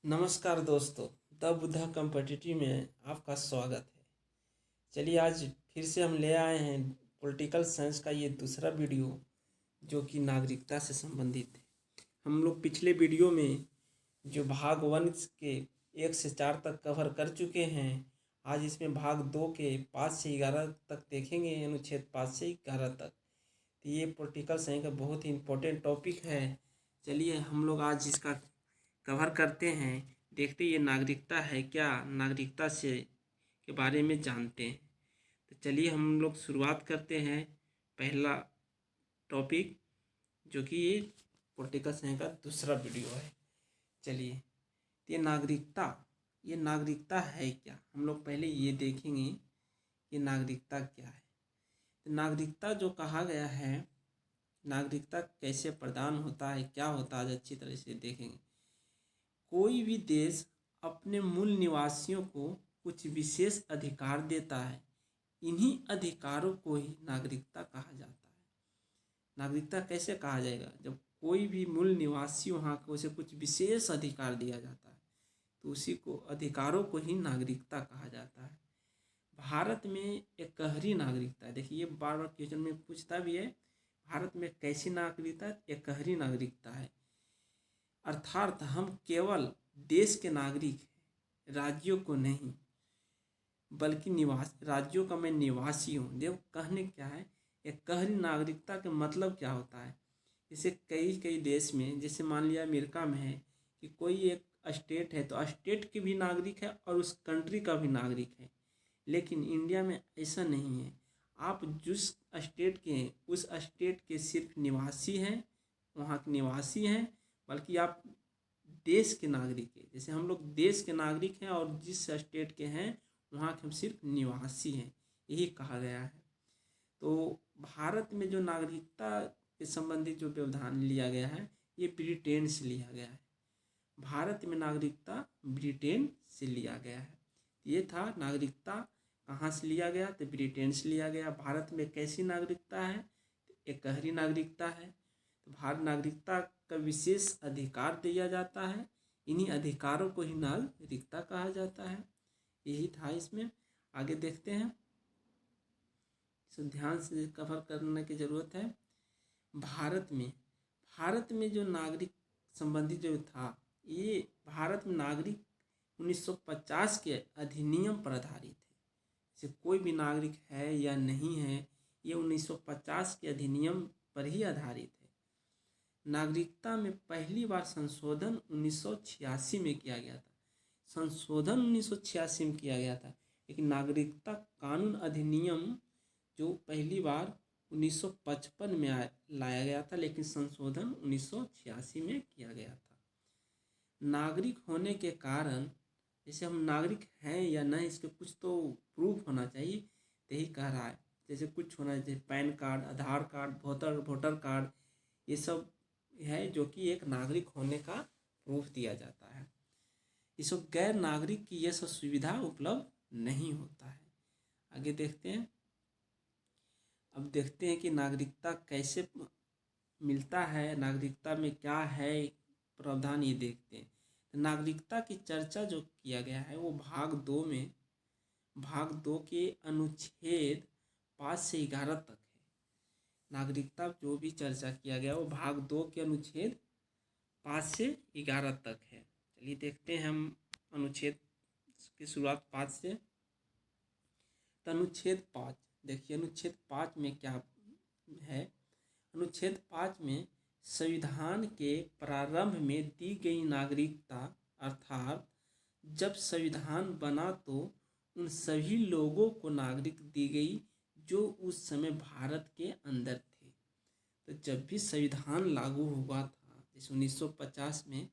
नमस्कार दोस्तों, the Buddha competitive में आपका स्वागत है। चलिए आज फिर से हम ले आए हैं पॉलिटिकल साइंस का ये दूसरा वीडियो जो कि नागरिकता से संबंधित है। हम लोग पिछले वीडियो में जो भाग 1 के 1 से 4 तक कवर कर चुके हैं। आज इसमें भाग 2 के 5 से 11 तक देखेंगे, अनुच्छेद 5 से 11 तक। तो ये पॉलिटिकल साइंस का बहुत ही इम्पोर्टेंट टॉपिक है। चलिए हम लोग आज इसका कवर करते हैं, देखते ये नागरिकता है क्या, नागरिकता से के बारे में जानते हैं। तो चलिए हम लोग शुरुआत करते हैं पहला टॉपिक जो कि ये पॉलिटिकल साइंस का दूसरा वीडियो है। चलिए ये नागरिकता है क्या, हम लोग पहले ये देखेंगे कि नागरिकता क्या है। तो नागरिकता जो कहा गया है, नागरिकता कैसे प्रदान होता है, क्या होता है, आज अच्छी तरह से देखेंगे। कोई भी देश अपने मूल निवासियों को कुछ विशेष अधिकार देता है, इन्हीं अधिकारों को ही नागरिकता कहा जाता है। नागरिकता कैसे कहा जाएगा, जब कोई भी मूल निवासी वहाँ को उसे कुछ विशेष अधिकार दिया जाता है तो उसी को अधिकारों को ही नागरिकता कहा जाता है। भारत में एकहरी नागरिकता है। देखिए ये बार बार क्वेश्चन में पूछता भी है, भारत में कैसी नागरिकता, एकहरी नागरिकता है। अर्थात हम केवल देश के नागरिक हैं, राज्यों को नहीं, बल्कि राज्यों का मैं निवासी हूँ। देखो कहने क्या है, एकहरी नागरिकता का मतलब क्या होता है। जैसे कई कई देश में, जैसे मान लिया अमेरिका में है कि कोई एक स्टेट है तो स्टेट के भी नागरिक है और उस कंट्री का भी नागरिक है। लेकिन इंडिया में ऐसा नहीं है। आप जिस स्टेट के हैं उस स्टेट के सिर्फ निवासी हैं, वहाँ के निवासी हैं, बल्कि आप देश के नागरिक हैं। जैसे हम लोग देश के नागरिक हैं और जिस स्टेट के हैं वहाँ के हम सिर्फ निवासी हैं, यही कहा गया है। तो भारत में जो नागरिकता के संबंधित जो व्यवधान लिया गया है ये ब्रिटेन से लिया गया है। भारत में नागरिकता ब्रिटेन से लिया गया है। ये था नागरिकता कहाँ से लिया गया, तो ब्रिटेन से लिया गया। भारत में कैसी नागरिकता है, तो एकहरी नागरिकता है। तो भारत नागरिकता का विशेष अधिकार दिया जाता है, इन्हीं अधिकारों को ही नागरिकता कहा जाता है। यही था इसमें। आगे देखते हैं, इसे ध्यान से कवर करने की ज़रूरत है। भारत में जो नागरिक संबंधी जो था, ये भारत में नागरिक 1950 के अधिनियम पर आधारित है। जैसे कोई भी नागरिक है या नहीं है, ये 1950 के अधिनियम पर ही आधारित है। नागरिकता में पहली बार संशोधन 1986 में किया गया था। संशोधन 1986 में किया गया था, लेकिन नागरिकता कानून अधिनियम जो पहली बार 1955 में लाया गया था, लेकिन संशोधन 1986 में किया गया था। नागरिक होने के कारण, जैसे हम नागरिक हैं या नहीं, इसके कुछ तो प्रूफ होना चाहिए, तो यही कह रहा है। जैसे कुछ होना चाहिए, पैन कार्ड, आधार कार्ड, वोटर कार्ड, ये सब है जो कि एक नागरिक होने का प्रूफ दिया जाता है। इस गैर नागरिक की यह सब सुविधा उपलब्ध नहीं होता है। आगे देखते हैं। अब देखते हैं कि नागरिकता कैसे मिलता है, नागरिकता में क्या है प्रावधान, ये देखते हैं। नागरिकता की चर्चा जो किया गया है वो भाग 2 के अनुच्छेद 5 से 11 तक है। नागरिकता जो भी चर्चा किया गया वो भाग 2 के अनुच्छेद 5 से 11 तक है। चलिए देखते हैं हम अनुच्छेद की शुरुआत 5 से। तो अनुच्छेद 5 देखिए, अनुच्छेद 5 में क्या है। अनुच्छेद 5 में संविधान के प्रारंभ में दी गई नागरिकता, अर्थात जब संविधान बना तो उन सभी लोगों को नागरिक दी गई जो उस समय भारत के अंदर थे। तो जब भी संविधान लागू हुआ था, जैसे 1950 में,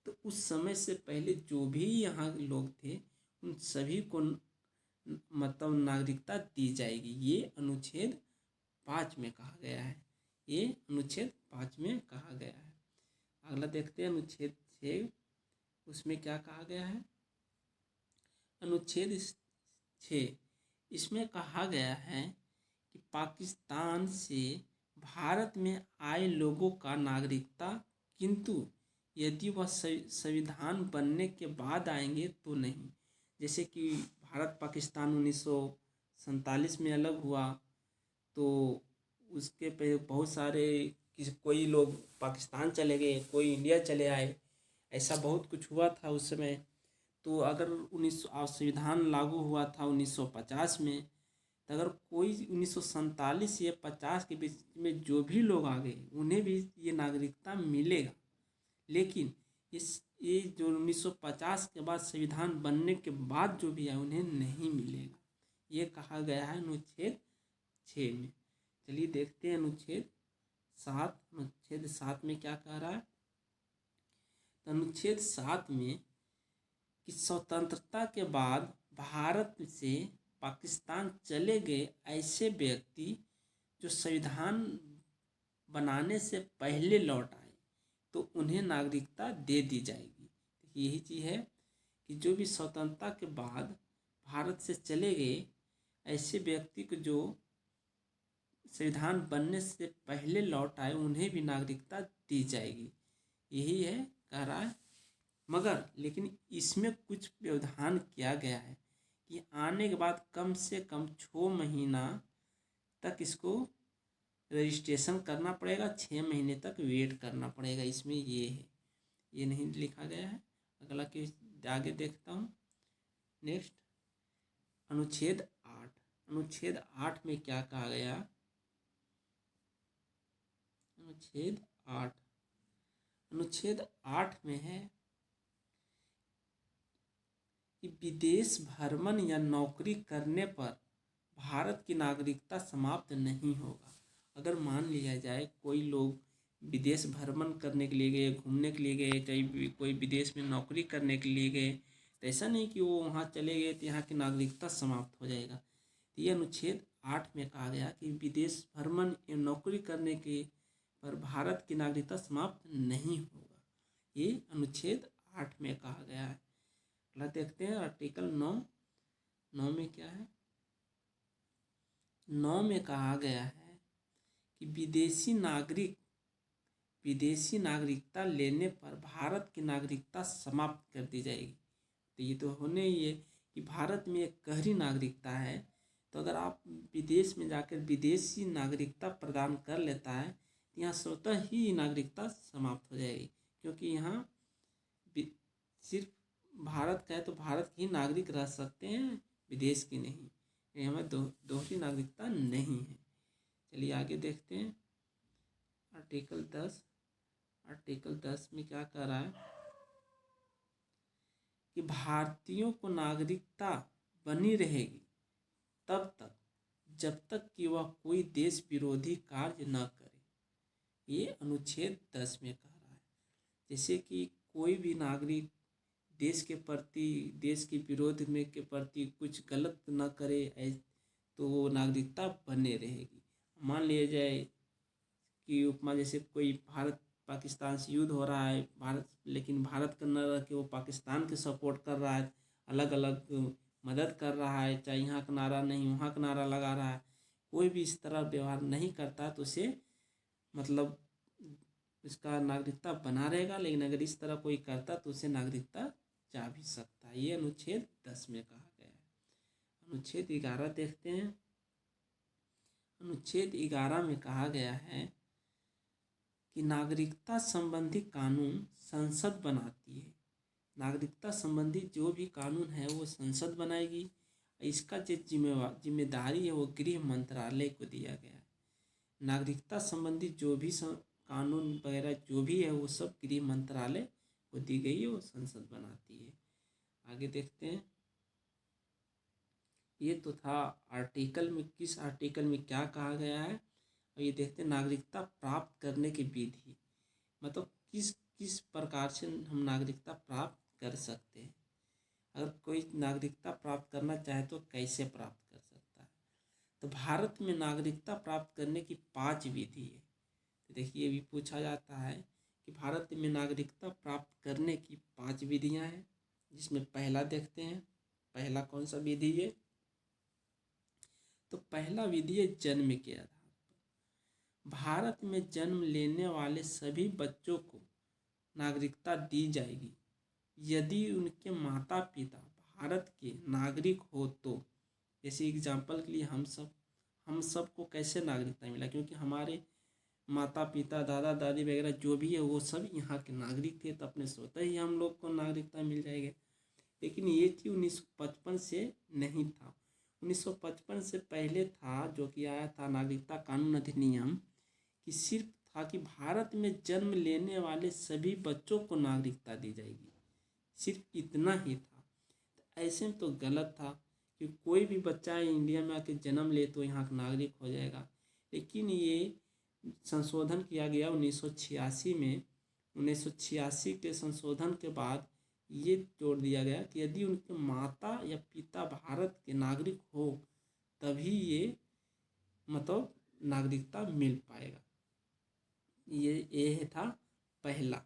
तो उस समय से पहले जो भी यहाँ लोग थे उन सभी को मतलब नागरिकता दी जाएगी। ये अनुच्छेद 5 में कहा गया है। ये अनुच्छेद 5 में कहा गया है। अगला देखते हैं अनुच्छेद 6, उसमें क्या कहा गया है। अनुच्छेद 6 इसमें कहा गया है कि पाकिस्तान से भारत में आए लोगों का नागरिकता, किंतु यदि वह संविधान बनने के बाद आएंगे तो नहीं। जैसे कि भारत पाकिस्तान 1947 में अलग हुआ, तो उसके पे बहुत सारे कोई लोग पाकिस्तान चले गए, कोई इंडिया चले आए, ऐसा बहुत कुछ हुआ था उस समय। तो अगर संविधान लागू हुआ था 1950 में, तो अगर कोई 1947 या 50 के बीच में जो भी लोग आ गए उन्हें भी ये नागरिकता मिलेगा। लेकिन ये जो 1950 के बाद संविधान बनने के बाद जो भी है उन्हें नहीं मिलेगा, ये कहा गया है अनुच्छेद 6 में। चलिए देखते हैं अनुच्छेद 7। अनुच्छेद 7 में क्या कह रहा है? तो अनुच्छेद 7 में कि स्वतंत्रता के बाद भारत से पाकिस्तान चले गए ऐसे व्यक्ति जो संविधान बनाने से पहले लौट आए तो उन्हें नागरिकता दे दी जाएगी। यही चीज़ है कि जो भी स्वतंत्रता के बाद भारत से चले गए ऐसे व्यक्ति को जो संविधान बनने से पहले लौट आए उन्हें भी नागरिकता दी जाएगी, यही है कह रहा है। मगर लेकिन इसमें कुछ व्यवधान किया गया है कि आने के बाद कम से कम 6 महीना तक इसको रजिस्ट्रेशन करना पड़ेगा, 6 महीने तक वेट करना पड़ेगा। इसमें ये है, ये नहीं लिखा गया है। अगला केस आगे देखता हूँ। नेक्स्ट अनुच्छेद 8। अनुच्छेद 8 में क्या कहा गया? अनुच्छेद 8 में है कि विदेश भ्रमण या नौकरी करने पर भारत की नागरिकता समाप्त नहीं होगा। अगर मान लिया जाए कोई लोग विदेश भ्रमण करने के लिए गए, घूमने के लिए गए, कहीं कोई विदेश में नौकरी करने के लिए गए, तो ऐसा नहीं कि वो वहाँ चले गए तो यहाँ की नागरिकता समाप्त हो जाएगा। तो ये अनुच्छेद 8 में कहा गया कि विदेश भ्रमण या नौकरी करने के पर भारत की नागरिकता समाप्त नहीं होगा, ये अनुच्छेद 8 में कहा गया है। अगला देखते हैं आर्टिकल 9। 9 में क्या है? 9 में कहा गया है कि विदेशी नागरिकता लेने पर भारत की नागरिकता समाप्त कर दी जाएगी। तो ये तो होने ही है कि भारत में एक गहरी नागरिकता है, तो अगर आप विदेश में जाकर विदेशी नागरिकता प्रदान कर लेता है तो यहाँ स्वतः ही नागरिकता समाप्त हो जाएगी, क्योंकि यहाँ सिर्फ भारत का है तो भारत के ही नागरिक रह सकते हैं, विदेश की नहीं। हमें दोहरी नागरिकता नहीं है। चलिए आगे देखते हैं आर्टिकल 10। आर्टिकल 10 में क्या कह रहा है कि भारतीयों को नागरिकता बनी रहेगी तब तक जब तक कि वह कोई देश विरोधी कार्य न करे, ये अनुच्छेद 10 में कह रहा है। जैसे कि कोई भी नागरिक देश के प्रति, देश के विरोध में के प्रति कुछ गलत न करे तो वो नागरिकता बने रहेगी। मान लिया जाए कि उपमा जैसे कोई भारत पाकिस्तान से युद्ध हो रहा है, लेकिन भारत का न रह के वो पाकिस्तान के सपोर्ट कर रहा है, अलग अलग मदद कर रहा है, चाहे यहाँ का नारा नहीं वहाँ का नारा लगा रहा है, कोई भी इस तरह व्यवहार नहीं करता तो उसे मतलब इसका नागरिकता बना रहेगा। लेकिन अगर इस तरह कोई करता तो उसे नागरिकता जा भी सकता है, ये अनुच्छेद 10 में कहा गया है। अनुच्छेद 11 देखते हैं। अनुच्छेद 11 में कहा गया है कि नागरिकता संबंधी कानून संसद बनाती है। नागरिकता संबंधी जो भी कानून है वो संसद बनाएगी। इसका जो जिम्मेदारी है वो गृह मंत्रालय को दिया गया है। नागरिकता संबंधी जो भी कानून वगैरह जो भी है वो सब गृह मंत्रालय को दी गई है, वो संसद बनाती है। आगे देखते हैं। ये तो था आर्टिकल में, किस आर्टिकल में क्या कहा गया है। और ये देखते हैं नागरिकता प्राप्त करने की विधि, मतलब किस प्रकार से हम नागरिकता प्राप्त कर सकते हैं। अगर कोई नागरिकता प्राप्त करना चाहे तो कैसे प्राप्त कर सकता है। तो भारत में नागरिकता प्राप्त करने की 5 विधि है। तो देखिए ये भी पूछा जाता है कि भारत में नागरिकता प्राप्त करने की 5 विधियां हैं, जिसमें पहला देखते हैं। पहला कौन सा विधि है? तो पहला विधि है जन्म के आधार पर। भारत में जन्म लेने वाले सभी बच्चों को नागरिकता दी जाएगी यदि उनके माता पिता भारत के नागरिक हो तो। जैसे एग्जाम्पल के लिए हम सब को कैसे नागरिकता मिला, क्योंकि हमारे माता पिता दादा दादी वगैरह जो भी है वो सब यहाँ के नागरिक थे, तो अपने स्वतः ही हम लोग को नागरिकता मिल जाएगी। लेकिन ये चीज़ 1955 से नहीं था। 1955 से पहले था जो कि आया था नागरिकता कानून अधिनियम, कि सिर्फ था कि भारत में जन्म लेने वाले सभी बच्चों को नागरिकता दी जाएगी, सिर्फ इतना ही था। तो ऐसे में तो गलत था कि कोई भी बच्चा इंडिया में आके जन्म ले तो यहाँ का नागरिक हो जाएगा। लेकिन ये संशोधन किया गया 1986 में। 1986 के संशोधन के बाद ये जोड़ दिया गया कि यदि उनके माता या पिता भारत के नागरिक हो तभी ये मतलब नागरिकता मिल पाएगा। ये था पहला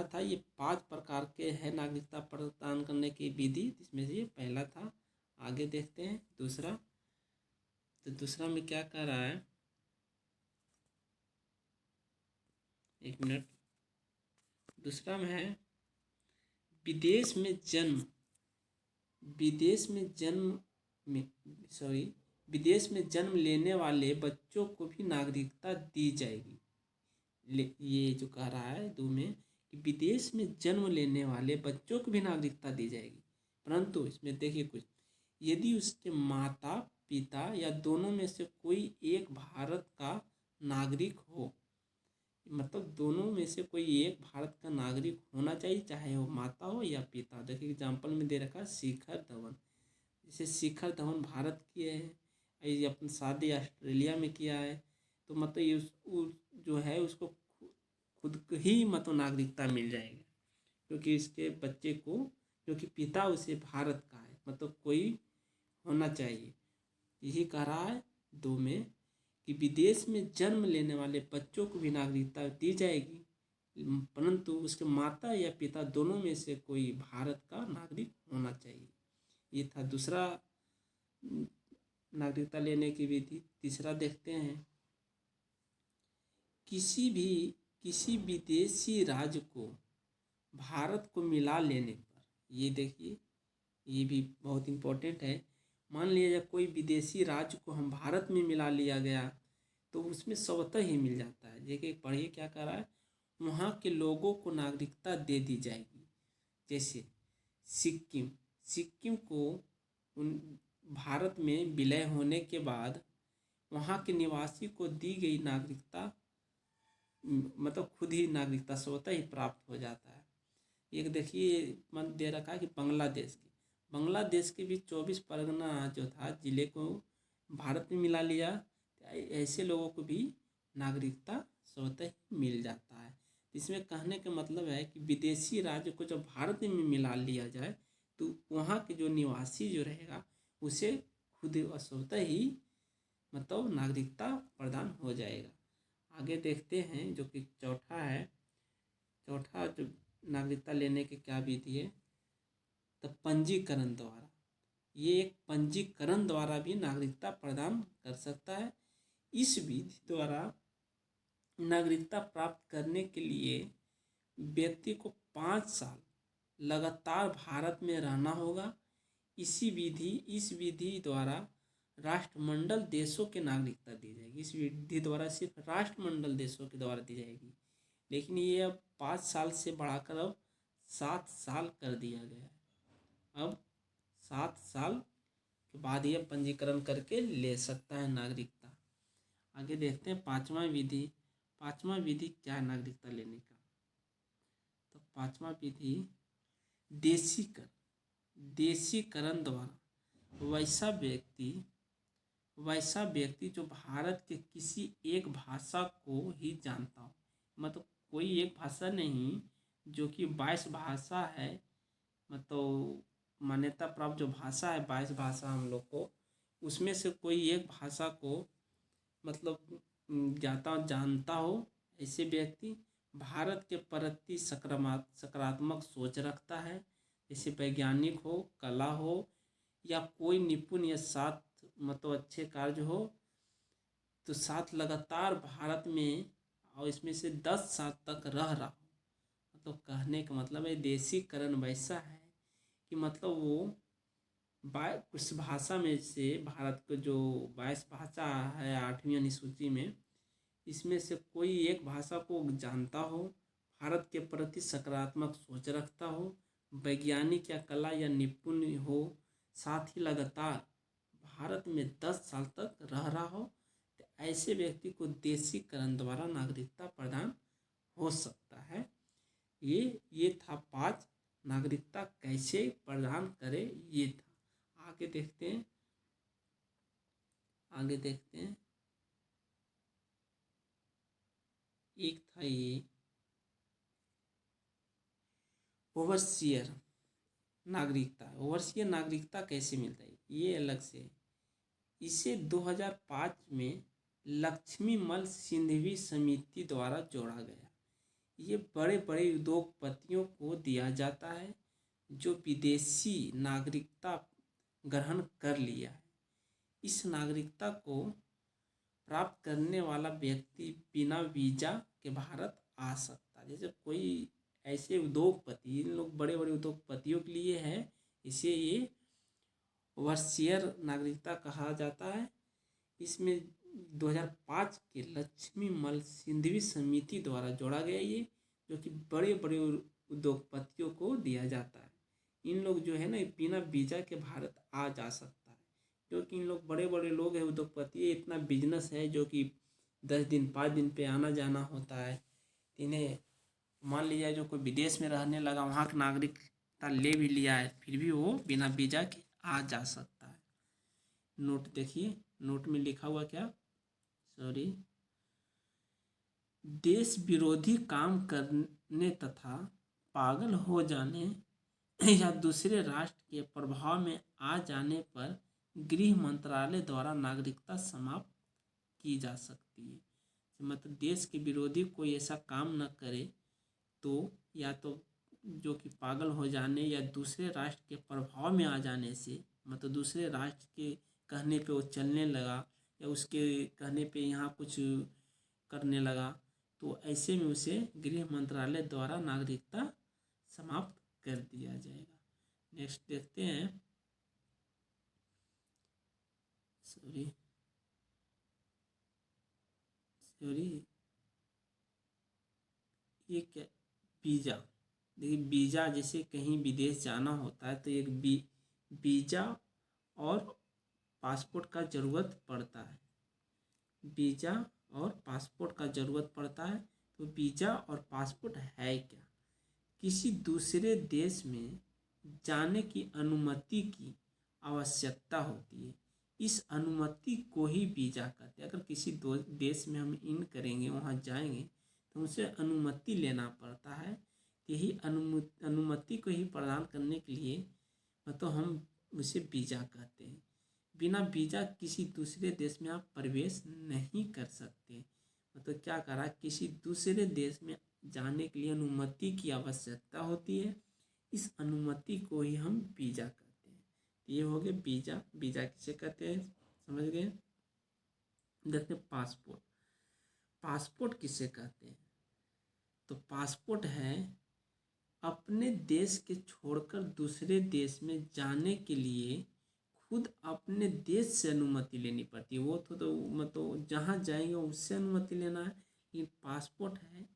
था। ये 5 प्रकार के है नागरिकता प्रदान करने की विधि, जिसमें से ये पहला था। आगे देखते हैं दूसरा। तो दूसरा में क्या कह रहा है, एक मिनट। दूसरा में है विदेश में जन्म लेने वाले बच्चों को भी नागरिकता दी जाएगी। ये जो कह रहा है 2 में कि विदेश में जन्म लेने वाले बच्चों को भी नागरिकता दी जाएगी, परंतु इसमें देखिए कुछ, यदि उसके माता पिता या दोनों में से कोई एक भारत का नागरिक हो, मतलब दोनों में से कोई एक भारत का नागरिक होना चाहिए, चाहे वो माता हो या पिता। देखिए एग्जाम्पल में दे रखा है शिखर धवन। जैसे शिखर धवन भारत के है, ये अपनी शादी ऑस्ट्रेलिया में किया है, तो मतलब ये जो है उसको खुद ही मतलब नागरिकता मिल जाएगी, क्योंकि इसके बच्चे को, क्योंकि पिता उसे भारत का है, मतलब कोई होना चाहिए। यही कह रहा है 2 में कि विदेश में जन्म लेने वाले बच्चों को भी नागरिकता दी जाएगी, परंतु उसके माता या पिता दोनों में से कोई भारत का नागरिक होना चाहिए। ये था दूसरा नागरिकता लेने की विधि। तीसरा देखते हैं, किसी विदेशी राज्य को भारत को मिला लेने पर। ये देखिए ये भी बहुत इम्पोर्टेंट है। मान लिया जाए कोई विदेशी राज्य को हम भारत में मिला लिया गया तो उसमें स्वतः ही मिल जाता है। देखिए पढ़िए क्या कर रहा है, वहाँ के लोगों को नागरिकता दे दी जाएगी। जैसे सिक्किम को भारत में विलय होने के बाद वहाँ के निवासी को दी गई नागरिकता, मतलब खुद ही नागरिकता स्वतः ही प्राप्त हो जाता है। एक देखिए मन दे रखा है कि बांग्लादेश के भी 24 परगना जो था जिले को भारत में मिला लिया, ऐसे लोगों को भी नागरिकता स्वतः ही मिल जाता है। इसमें कहने का मतलब है कि विदेशी राज्य को जब भारत में मिला लिया जाए तो वहाँ के जो निवासी जो रहेगा उसे खुद स्वतः ही मतलब नागरिकता प्रदान हो जाएगा। आगे देखते हैं जो कि चौथा जो नागरिकता लेने की क्या विधि है, तो पंजीकरण द्वारा। ये एक पंजीकरण द्वारा भी नागरिकता प्रदान कर सकता है। इस विधि द्वारा नागरिकता प्राप्त करने के लिए व्यक्ति को 5 साल लगातार भारत में रहना होगा। इस विधि द्वारा राष्ट्रमंडल देशों के नागरिकता दी जाएगी। इस विधि द्वारा सिर्फ राष्ट्रमंडल देशों के द्वारा दी जाएगी, लेकिन ये अब 5 साल से बढ़ाकर अब 7 साल कर दिया गया है। अब 7 साल के बाद ये पंजीकरण करके ले सकता है नागरिकता। आगे देखते हैं पांचवा विधि क्या है नागरिकता लेने का। तो पांचवा विधि देशीकरण द्वारा वैसा व्यक्ति जो भारत के किसी एक भाषा को ही जानता हो, मतलब कोई एक भाषा नहीं, जो कि 22 भाषा है, मतलब मान्यता प्राप्त जो भाषा है 22 भाषा हम लोग को, उसमें से कोई एक भाषा को मतलब जानता हो, ऐसे व्यक्ति भारत के प्रति सकारात्मक सोच रखता है, जैसे वैज्ञानिक हो, कला हो, या कोई निपुण या साथ मतलब अच्छे कार्य हो, तो साथ लगातार भारत में और इसमें से 10 साल तक रह रहा हो, मतलब कहने का मतलब है देशीकरण वैसा है कि मतलब वो कुछ भाषा में से भारत को जो 22 भाषा है 8वीं अनुसूची में, इसमें से कोई एक भाषा को जानता हो, भारत के प्रति सकारात्मक सोच रखता हो, वैज्ञानिक या कला या निपुण हो, साथ ही लगातार भारत में 10 साल तक रह रहा हो, तो ऐसे व्यक्ति को देशीकरण द्वारा नागरिकता प्रदान हो सकता है। ये था 5 नागरिकता कैसे प्रदान करे, ये था। आगे देखते हैं एक था ये ओवरसीयर नागरिकता कैसे मिलता है, ये अलग से। इसे 2005 में लक्ष्मीमल सिंघवी समिति द्वारा जोड़ा गया। ये बड़े बड़े उद्योगपतियों को दिया जाता है जो विदेशी नागरिकता ग्रहण कर लिया है। इस नागरिकता को प्राप्त करने वाला व्यक्ति बिना वीजा के भारत आ सकता है। जैसे कोई ऐसे उद्योगपति, इन लोग बड़े बड़े उद्योगपतियों के लिए है, इसे ये ओवरसीयर नागरिकता कहा जाता है। इसमें 2005 के लक्ष्मीमल सिंघवी समिति द्वारा जोड़ा गया ये, जो कि बड़े बड़े उद्योगपतियों को दिया जाता है। इन लोग जो है ना बिना वीजा के भारत आ जा सकता है, क्योंकि इन लोग बड़े बड़े लोग हैं, उद्योगपति, इतना बिजनेस है जो कि 10 दिन 5 दिन पे आना जाना होता है। इन्हें मान लिया जो कोई विदेश में रहने लगा, वहाँ की नागरिकता ले भी लिया है, फिर भी वो बिना वीजा के आ जा सकता है। नोट देखिए, नोट में लिखा हुआ क्या, देश विरोधी काम करने तथा पागल हो जाने या दूसरे राष्ट्र के प्रभाव में आ जाने पर गृह मंत्रालय द्वारा नागरिकता समाप्त की जा सकती है। मतलब देश के विरोधी कोई ऐसा काम न करे तो, या तो जो कि पागल हो जाने या दूसरे राष्ट्र के प्रभाव में आ जाने से, मतलब दूसरे राष्ट्र के कहने पे वो चलने लगा या उसके कहने पे यहाँ कुछ करने लगा, तो ऐसे में उसे गृह मंत्रालय द्वारा नागरिकता समाप्त कर दिया जाएगा। नेक्स्ट देखते हैं, ये क्या, वीज़ा। देखिए वीज़ा, जैसे कहीं विदेश जाना होता है तो एक वीज़ा और पासपोर्ट का ज़रूरत पड़ता है। वीज़ा और पासपोर्ट का ज़रूरत पड़ता है। तो वीज़ा और पासपोर्ट है क्या, किसी दूसरे देश में जाने की अनुमति की आवश्यकता होती है। इस अनुमति को ही वीज़ा कहते हैं। अगर किसी देश में हम इन करेंगे, वहाँ जाएंगे, तो उनसे अनुमति लेना पड़ता है। यही अनुमति को ही प्रदान करने के लिए मतलब हम उसे वीज़ा कहते हैं। बिना वीज़ा किसी दूसरे देश में आप प्रवेश नहीं कर सकते। मतलब क्या करा, किसी दूसरे देश में जाने के लिए अनुमति की आवश्यकता होती है। इस अनुमति को ही हम वीज़ा कहते हैं। ये हो गया वीज़ा। वीज़ा किसे कहते हैं, समझ गए। देखते हैं पासपोर्ट। पासपोर्ट किसे कहते हैं, तो पासपोर्ट है अपने देश के छोड़कर दूसरे देश में जाने के लिए खुद अपने देश से अनुमति लेनी पड़ती है। वो तो मतलब जहाँ जाएंगे उससे अनुमति लेना है। ये पासपोर्ट है,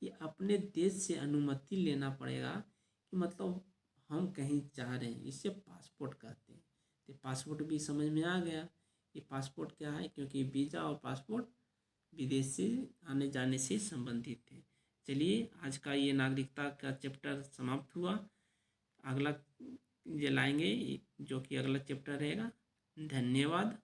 ये अपने देश से अनुमति लेना पड़ेगा कि मतलब हम कहीं जा रहे हैं, इसे पासपोर्ट कहते हैं। तो पासपोर्ट भी समझ में आ गया। ये पासपोर्ट क्या है, क्योंकि वीज़ा और पासपोर्ट विदेश से आने जाने से संबंधित है। चलिए आज का ये नागरिकता का चैप्टर समाप्त हुआ। अगला ये लाएंगे जो कि अगला चैप्टर रहेगा। धन्यवाद।